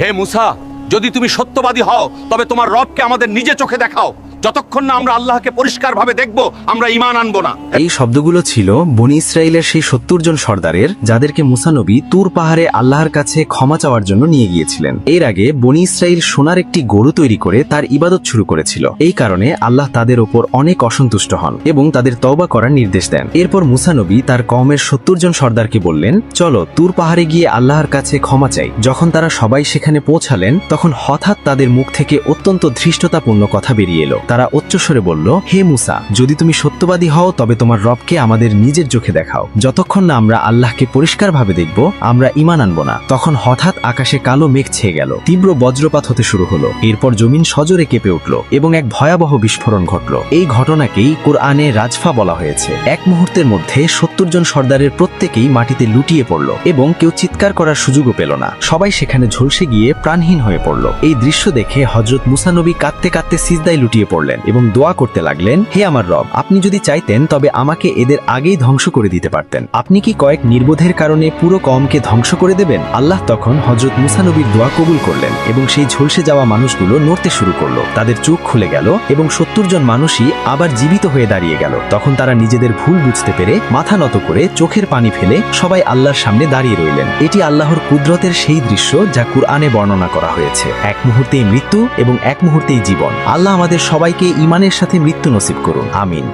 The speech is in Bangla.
হে মুসা, যদি তুমি সত্যবাদী হও তবে তোমার রবকে আমাদের নিজে চোখে দেখাও। যতক্ষণ না আমরা আল্লাহকে পরিষ্কারভাবে দেখব, আমরা ঈমান আনবো না। এই শব্দগুলো ছিল বনি ইসরায়েলের সেই ৭০ জন সর্দারের, যাদেরকে মুসা নবী তুর পাহাড়ে আল্লাহর কাছে ক্ষমা চাওয়ার জন্য নিয়ে গিয়েছিলেন। এর আগে বনি ইসরায়েল সোনার একটি গরু তৈরি করে তার ইবাদত শুরু করেছিল। এই কারণে আল্লাহ তাদের ওপর অনেক অসন্তুষ্ট হন এবং তাদের তওবা করার নির্দেশ দেন। এরপর মুসা নবী তার কওমের ৭০ জন সর্দারকে বললেন, চলো তুর পাহাড়ে গিয়ে আল্লাহর কাছে ক্ষমা চাই। যখন তারা সবাই সেখানে পৌঁছালেন, তখন হঠাৎ তাদের মুখ থেকে অত্যন্ত ধৃষ্টতাপূর্ণ কথা বেরিয়ে এলো। তারা উচ্চস্বরে বলল, হে মুসা, যদি তুমি সত্যবাদী হও তবে তোমার রবকে আমাদের নিজের চোখে দেখাও। যতক্ষণ না আমরা আল্লাহকে পরিষ্কারভাবে দেখব, আমরা ঈমান আনবো না। তখন হঠাৎ আকাশে কালো মেঘ ছেয়ে গেল, তীব্র বজ্রপাত হতে শুরু হলো। এরপর জমিন সজোরে কেঁপে উঠল এবং এক ভয়াবহ বিস্ফোরণ ঘটল। এই ঘটনাকেই কোরআনে রাজফা বলা হয়েছে। এক মুহূর্তের মধ্যে ৭০ জন সর্দারের প্রত্যেকেই মাটিতে লুটিয়ে পড়ল এবং কেউ চিৎকার করার সুযোগও পেল না। সবাই সেখানে ঝলসে গিয়ে প্রাণহীন হয়ে পড়ল। এই দৃশ্য দেখে হযরত মুসা নবী কাঁদতে কাঁদতে সিজদায় লুটিয়ে পড়লেন এবং দোয়া করতে লাগলেন, হে আমার রব, আপনি যদি চাইতেন তবে আমাকে এদের আগেই ধ্বংস করে দিতে পারতেন। আপনি কি কয়েক নির্বোধের কারণে পুরো কওমকে ধ্বংস করে দেবেন? আল্লাহ তখন হযরত মুসা নবীর দোয়া কবুল করলেন এবং সেই ঝলসে যাওয়া মানুষগুলো নড়তে শুরু করলো। তাদের চোখ খুলে গেল এবং ৭০ জন মানুষই আবার জীবিত হয়ে দাঁড়িয়ে গেল। তখন তারা নিজেদের ভুল বুঝতে পেরে মাথা নত করে চোখের পানি ফেলে সবাই আল্লাহর সামনে দাঁড়িয়ে রইলেন। এটি আল্লাহর কুদরতের সেই দৃশ্য যা কুরআনে বর্ণনা করা হয়েছে। এক মুহূর্তেই মৃত্যু এবং এক মুহূর্তেই জীবন। আল্লাহ আমাদের সবাইকে ঈমানের সাথে মৃত্যু নসিব করুন। আমিন।